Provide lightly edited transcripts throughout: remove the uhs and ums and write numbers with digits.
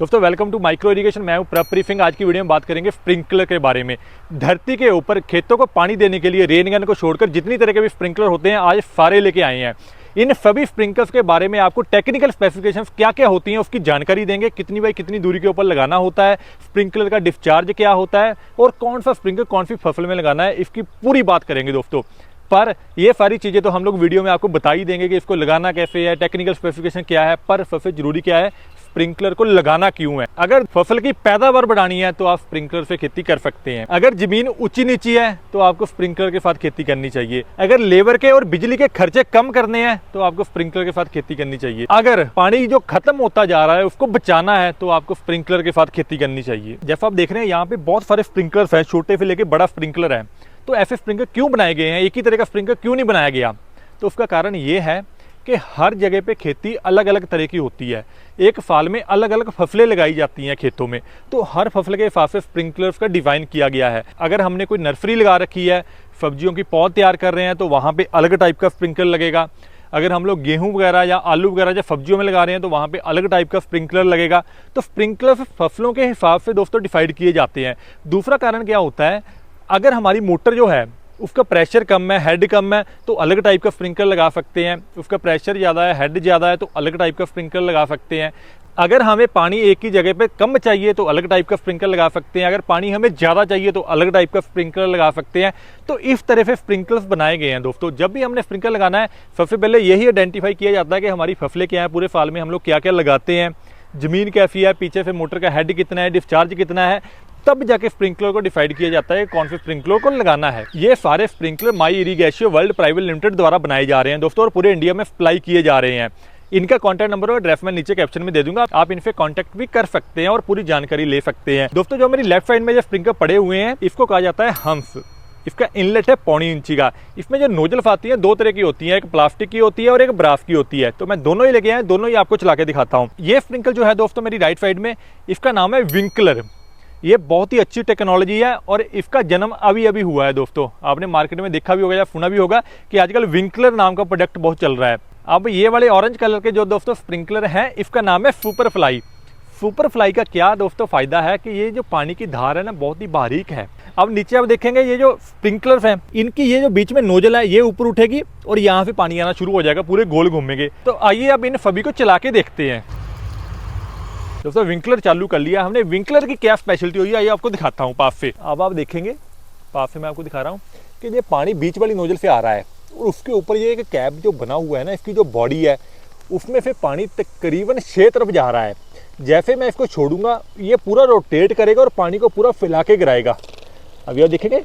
दोस्तों welcome to micro irrigation. मैं हूं प्रभ ब्रीफिंग। आज की वीडियो में बात करेंगे स्प्रिंकलर के बारे में। धरती के ऊपर खेतों को पानी देने के लिए रेन गन को छोड़कर जितनी तरह के भी स्प्रिंकलर होते हैं आज सारे लेके आए हैं। इन सभी स्प्रिंकलर्स के बारे में आपको टेक्निकल स्पेसिफिकेशंस क्या क्या होती हैं उसकी जानकारी देंगे। कितनी बाई कितनी दूरी के ऊपर लगाना होता है, स्प्रिंकलर का डिस्चार्ज क्या होता है और कौन सा स्प्रिंकलर कौन सी फसल में लगाना है, इसकी पूरी बात करेंगे दोस्तों। पर ये सारी चीज़ें तो हम लोग वीडियो में आपको बता ही देंगे कि इसको लगाना कैसे है, टेक्निकल स्पेसिफिकेशन क्या है, पर सबसे जरूरी क्या है, स्प्रिंकलर को लगाना क्यों है। अगर फसल की पैदावार बढ़ानी है तो आप स्प्रिंकलर से खेती कर सकते हैं। अगर जमीन ऊंची नीची है तो आपको स्प्रिंकलर के साथ खेती करनी चाहिए। अगर लेबर के और बिजली के खर्चे कम करने हैं तो आपको स्प्रिंकलर के साथ खेती करनी चाहिए। अगर पानी जो खत्म होता जा रहा है उसको बचाना है तो आपको स्प्रिंकलर के साथ खेती करनी चाहिए। जैसा आप देख रहे हैं यहाँ पे बहुत सारे स्प्रिंकलर्स हैं, छोटे से लेके बड़ा स्प्रिंकलर है। तो ऐसे स्प्रिंकलर क्यों बनाए गए हैं, एक ही तरह का स्प्रिंकलर क्यों नहीं बनाया गया? तो उसका कारण ये है कि हर जगह पे खेती अलग अलग तरह की होती है। एक साल में अलग अलग फसलें लगाई जाती हैं खेतों में, तो हर फसल के हिसाब से स्प्रिंकलर्स का डिज़ाइन किया गया है। अगर हमने कोई नर्सरी लगा रखी है, सब्जियों की पौध तैयार कर रहे हैं तो वहाँ पे अलग टाइप का स्प्रिंकलर लगेगा। अगर हम लोग गेहूं वगैरह या आलू वगैरह या सब्जियों में लगा रहे हैं तो वहाँ पे अलग टाइप का स्प्रिंकलर लगेगा। तो स्प्रिंकलर फसलों के हिसाब से दोस्तों डिसाइड किए जाते हैं। दूसरा कारण क्या होता है, अगर हमारी मोटर जो है उसका प्रेशर कम है, हेड कम है, तो अलग टाइप का स्प्रिंकलर लगा सकते हैं। उसका प्रेशर ज़्यादा है, हेड ज़्यादा है, तो अलग टाइप का स्प्रिंकलर लगा सकते हैं। अगर हमें पानी एक ही जगह पे कम चाहिए तो अलग टाइप का स्प्रिंकलर लगा सकते हैं। अगर पानी हमें ज़्यादा चाहिए तो अलग टाइप का स्प्रिंकलर लगा सकते हैं। तो इस तरह से स्प्रिंकलर्स बनाए गए हैं दोस्तों। जब भी हमने स्प्रिंकलर लगाना है सबसे पहले यही आइडेंटिफाई किया जाता है कि हमारी फसलें क्या हैं, पूरे साल में हम लोग क्या क्या लगाते हैं, ज़मीन कैसी है, पीछे से मोटर का हेड कितना है, डिस्चार्ज कितना है, तब जाके स्प्रिंकलर को डिसाइड किया जाता है कौन से स्प्रिंकलर को लगाना है। ये सारे स्प्रिंकलर माई इरिगेशन वर्ल्ड प्राइवेट लिमिटेड द्वारा बनाए जा रहे हैं दोस्तों और पूरे इंडिया में सप्लाई किए जा रहे हैं। इनका कॉन्टैक्ट नंबर और एड्रेस मैं नीचे कैप्शन में दे दूंगा, आप इनसे कॉन्टैक्ट भी कर सकते हैं और पूरी जानकारी ले सकते हैं। दोस्तों जो मेरी लेफ्ट साइड में जो स्प्रिंकलर पड़े हुए हैं इसको कहा जाता है हम्स। इसका इनलेट है 1.25 इंची का। इसमें जो नोजल्स आती हैं दो तरह की होती हैं, एक प्लास्टिक की होती है और एक ब्रास की होती है। तो मैं दोनों ही लेके आया, दोनों ही आपको चला के दिखाता हूँ। ये स्प्रिंकलर जो है दोस्तों मेरी राइट साइड में, इसका नाम है विंकलर। ये बहुत ही अच्छी टेक्नोलॉजी है और इसका जन्म अभी अभी हुआ है दोस्तों। आपने मार्केट में देखा भी होगा या सुना भी होगा कि आजकल विंकलर नाम का प्रोडक्ट बहुत चल रहा है। अब ये वाले ऑरेंज कलर के जो दोस्तों स्प्रिंकलर हैं इसका नाम है सुपर फ्लाई। सुपर फ्लाई का क्या दोस्तों फायदा है कि ये जो पानी की धार है ना बहुत ही बारीक है। अब नीचे आप देखेंगे ये जो स्प्रिंकलर्स हैं इनकी ये जो बीच में नोजल है ये ऊपर उठेगी और यहाँ से पानी आना शुरू हो जाएगा, पूरे गोल घूमेंगे। तो आइए अब इन सभी को चला के देखते हैं। दोस्तों विंकलर चालू कर लिया हमने। विंकलर की क्या स्पेशलिटी हुई है आइए आपको दिखाता हूँ पास से। अब आप देखेंगे पास से मैं आपको दिखा रहा हूँ कि ये पानी बीच वाली नोजल से आ रहा है और उसके ऊपर ये एक कैप जो बना हुआ है ना, इसकी जो बॉडी है उसमें से पानी तकरीबन 6 तरफ जा रहा है। जैसे मैं इसको छोड़ूंगा ये पूरा रोटेट करेगा और पानी को पूरा फैला के गिराएगा। अभी आप देखेंगे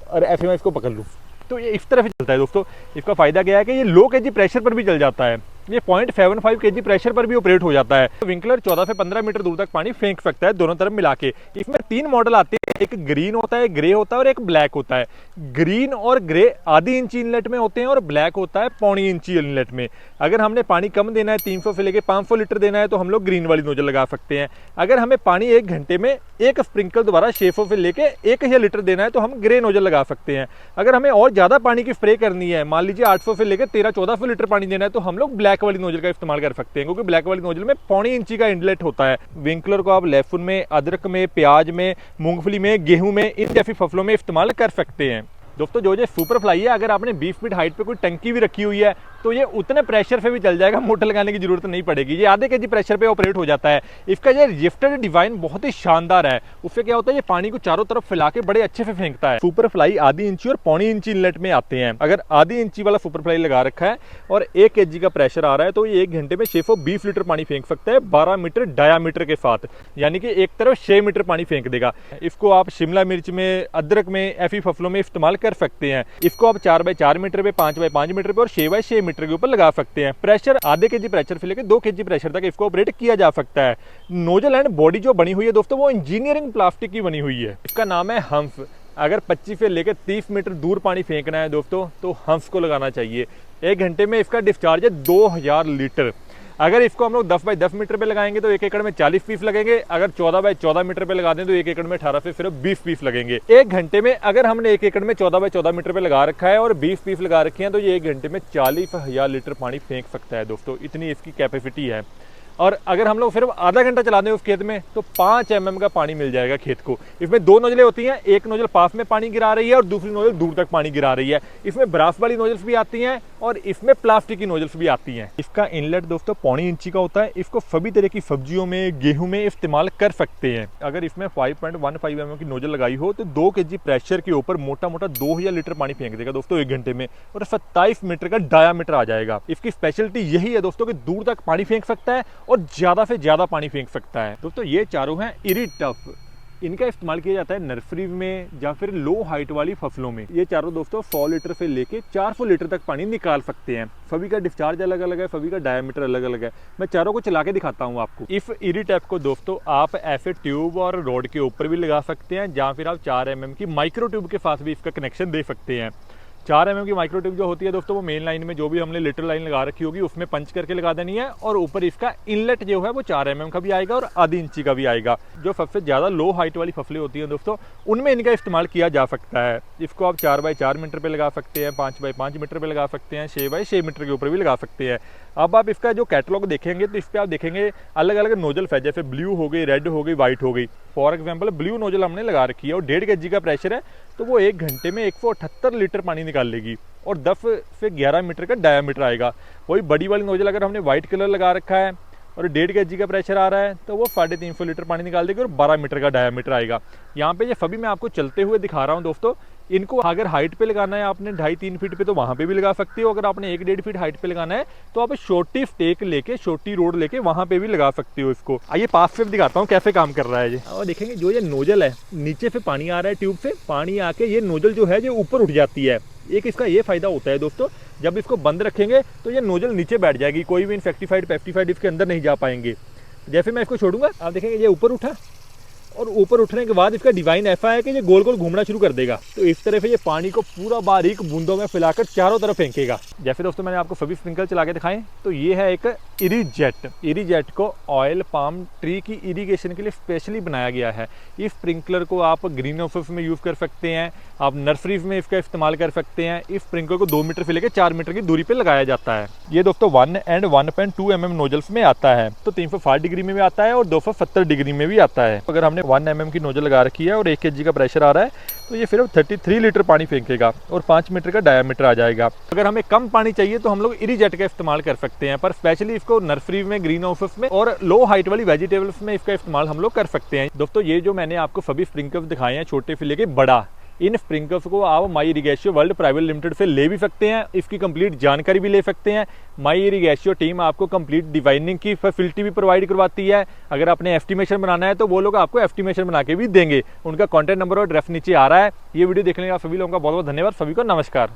और ऐसे मैं इसको पकड़ लूँ तो ये इस तरह से चलता है दोस्तों। इसका फायदा क्या है कि ये लो केजी प्रेशर पर भी चल जाता है, ये 0.75 केजी प्रेशर पर भी ऑपरेट हो जाता है। विंकलर 14 से 15 मीटर दूर तक पानी फेंक सकता है दोनों तरफ मिला के। इसमें 3 मॉडल आते हैं, एक ग्रीन होता है, ग्रे होता है और एक ब्लैक होता है। ग्रीन और ग्रे आधी इंची इनलेट में होते हैं और ब्लैक होता है 0.25 इंची इनलेट में। अगर हमने पानी कम देना है, 300 से लेकर 500 लीटर देना है तो हम लोग ग्रीन वाली नोजल लगा सकते हैं। अगर हमें पानी 1 घंटे में एक स्प्रिंकल द्वारा 600 से लेकर 1000 लीटर देना है तो हम ग्रे नोजल लगा सकते हैं। अगर हमें और ज़्यादा पानी की स्प्रे करनी है, मान लीजिए 800 से लेकर 1300-1400 लीटर पानी देना है तो हम लोग ब्लैक वाली नोजल का इस्तेमाल कर सकते हैं, क्योंकि ब्लैक वाली नोजल में 0.25 इंची का इनलेट होता है। विंकलर को आप लहसुन में, अदरक में, प्याज में, मूंगफली में, गेहूं में, इन जैसी फसलों में इस्तेमाल कर सकते हैं। दोस्तों जो ये सुपर फ्लाई है, अगर आपने 20 फीट हाइट पे कोई टंकी भी रखी हुई है तो ये उतने प्रेशर पे भी चल जाएगा, मोटर लगाने की जरूरत नहीं पड़ेगी। ये आधे केजी प्रेशर पे ऑपरेट हो जाता है। इसका ये लिफ्टेड डिजाइन बहुत ही शानदार है। उससे क्या होता है, ये पानी को चारों तरफ फैला के बड़े अच्छे से फेंकता है। सुपर फ्लाई आधी इंची और 0.25 इंची इनलेट में आते हैं। अगर आधी इंची वाला सुपर फ्लाई लगा रखा है और 1 केजी का प्रेशर आ रहा है तो ये 1 घंटे में 620 लीटर पानी फेंक सकता है 12 मीटर डायामीटर के साथ, यानी कि एक तरफ 6 मीटर पानी फेंक देगा। इसको आप शिमला मिर्च में, अदरक में, ऐसी फसलों में इस्तेमाल कर सकते हैं। इसको आप 4x4 मीटर पे, 5x5 मीटर पे और 6x6 मीटर के ऊपर लगा सकते हैं। प्रेशर आधे केजी प्रेशर से लेकर 2 केजी प्रेशर तक इसको ऑपरेट किया जा सकता है। नोजल एंड बॉडी जो बनी हुई है दोस्तों वो इंजीनियरिंग प्लास्टिक की बनी हुई है। इसका नाम है हम्स। अगर 25 से लेकर 30 मीटर दूर पानी फेंकना है दोस्तों तो हम्स को लगाना चाहिए। 1 घंटे में इसका डिस्चार्ज है 2000 लीटर। अगर इसको हम लोग 10 बाई 10 मीटर पे लगाएंगे तो 1 एकड़ में 40 पीस लगेंगे। अगर 14 बाई 14 मीटर पे लगा दें तो 1 एकड़ में 18 से सिर्फ 20 पीस लगेंगे। 1 घंटे में अगर हमने 1 एकड़ में 14 बाई 14 मीटर पे लगा रखा है और 20 पीस लगा रखे हैं तो ये 1 घंटे में 40,000 लीटर पानी फेंक सकता है दोस्तों, इतनी इसकी कैपेसिटी है। और अगर हम लोग फिर आधा घंटा चला दें उस खेत में तो 5 mm का पानी मिल जाएगा खेत को। इसमें 2 नोजलें होती हैं, एक नोजल पास में पानी गिरा रही है और दूसरी नोजल दूर तक पानी गिरा रही है। इसमें ब्रास वाली नोजल्स भी आती हैं और इसमें प्लास्टिक की नोजल्स भी आती हैं। इसका इनलेट दोस्तों 0.25 इंची का होता है। इसको सभी तरह की सब्जियों में, गेहूं में इस्तेमाल कर सकते हैं। अगर इसमें 5.15 mm की नोजल लगाई हो तो 2 kg प्रेशर के ऊपर मोटा मोटा 2000 लीटर पानी फेंक देगा दोस्तों 1 घंटे में, और 27 मीटर का डायामीटर आ जाएगा। इसकी स्पेशलिटी यही है दोस्तों कि दूर तक पानी फेंक सकता है और ज्यादा से ज्यादा पानी फेंक सकता है। दोस्तों ये चारों हैं इरिटफ। इनका इस्तेमाल किया जाता है नर्सरी में या फिर लो हाइट वाली फसलों में। ये चारों दोस्तों 100 लीटर से लेके 400 लीटर तक पानी निकाल सकते हैं। सभी का डिस्चार्ज अलग अलग है, सभी का डायमीटर अलग अलग है। मैं चारों को चला के दिखाता हूँ आपको। इस इरिटैप को दोस्तों आप ऐसे ट्यूब और रोड के ऊपर भी लगा सकते हैं, जहाँ फिर आप 4 mm की माइक्रो ट्यूब के साथ भी इसका कनेक्शन दे सकते हैं। 4 mm की माइक्रो ट्यूब जो होती है दोस्तों वो मेन लाइन में जो भी हमने लिटर लाइन लगा रखी होगी उसमें पंच करके लगा देनी है, और ऊपर इसका इनलेट जो है वो 4 mm का भी आएगा और आधी इंची का भी आएगा। जो सबसे ज़्यादा लो हाइट वाली फसलें होती हैं दोस्तों उनमें इनका इस्तेमाल किया जा सकता है। इसको आप 4x4 मीटर पे लगा सकते हैं, 5x5 मीटर पे लगा सकते हैं, 6x6 मीटर के ऊपर भी लगा सकते हैं। अब आप इसका जो कैटलॉग देखेंगे तो इस पर आप देखेंगे अलग अलग नोजल है, जैसे ब्लू हो गई, रेड हो गई, व्हाइट हो गई। फॉर एग्जाम्पल ब्लू नोजल हमने लगा रखी है और 1.5 kg का प्रेशर है, तो वो 1 घंटे में 178 लीटर पानी निकाल लेगी और 10 से 11 मीटर का डायामीटर आएगा। वही बड़ी वाली नोजल अगर हमने व्हाइट कलर लगा रखा है और 1.5 kg का प्रेशर आ रहा है तो वो 350 लीटर पानी निकाल देगी और 12 मीटर का डायामीटर आएगा। यहाँ पे ये सभी मैं आपको चलते हुए दिखा रहा हूँ दोस्तों। इनको अगर हाइट पे लगाना है आपने 2.5-3 फीट पे तो वहाँ पे भी लगा सकते हो। अगर आपने 1-1.5 फीट हाइट पे लगाना है तो आप छोटी स्टेक लेके, छोटी रोड लेके वहाँ पे भी लगा सकते हो इसको। आइए पास से दिखाता हूँ कैसे काम कर रहा है ये। और देखेंगे जो ये नोजल है नीचे से पानी आ रहा है, ट्यूब से पानी आके ये नोजल जो है जो ऊपर उठ जाती है। एक इसका ये फायदा होता है दोस्तों, जब इसको बंद रखेंगे तो ये नोजल नीचे बैठ जाएगी, कोई भी इन्फेक्टिसाइड पेस्टिसाइड इसके अंदर नहीं जा पाएंगे। जैसे मैं इसको छोड़ूंगा आप देखेंगे ये ऊपर उठा, और ऊपर उठने के बाद इसका डिजाइन ऐसा है कि ये गोल गोल घूमना शुरू कर देगा। तो इस तरह से ये पानी को पूरा बारीक बूंदों में फैलाकर चारों तरफ फेंकेगा। जैसे दोस्तों मैंने आपको सभी स्प्रिंकल चला के दिखाएं, तो ये है एक इरीजेट। इरीजेट को ऑयल पाम ट्री की इरिगेशन के लिए स्पेशली बनाया गया है। इस स्प्रिंकलर को आप ग्रीन हाउस में यूज़ कर सकते हैं, आप नर्सरीज में इसका इस्तेमाल कर सकते हैं। इस स्प्रिंकलर को 2 मीटर से लेकर 4 मीटर की दूरी पर लगाया जाता है। ये दोस्तों 1 and 1.2 mm नोजल्स में आता है, तो 360 डिग्री में भी आता है और 270 डिग्री में भी आता है। अगर हमने 1 mm की नोजल लगा रखी है और 1 kg का प्रेशर आ रहा है तो ये सिर्फ 33 लीटर पानी फेंकेगा और 5 मीटर का डायामीटर आ जाएगा। अगर हमें कम पानी चाहिए तो हम लोग इरीजेट का इस्तेमाल कर सकते हैं, पर स्पेशली इसको नर्सरी में, ग्रीन हाउस में और लो हाइट वाली वेजिटेबल्स में इसका इस्तेमाल हम लोग कर सकते हैं। दोस्तों ये जो मैंने आपको सभी स्प्रिंकलर्स दिखाए हैं, छोटे से लेके बड़ा, इन स्प्रिंकलर्स को आप माई इरिगेशियो वर्ल्ड प्राइवेट लिमिटेड से ले भी सकते हैं। इसकी कंप्लीट जानकारी भी ले सकते हैं। माई इरिगेशियो टीम आपको कंप्लीट डिजाइनिंग की फैसिलिटी भी प्रोवाइड करवाती है। अगर आपने एस्टिमेशन बनाना है तो वो लोग आपको एस्टिमेशन बना के भी देंगे। उनका कॉन्टैक्ट नंबर और एड्रेस नीचे आ रहा है। ये वीडियो देखने का सभी लोगों का बहुत बहुत धन्यवाद। सभी को नमस्कार।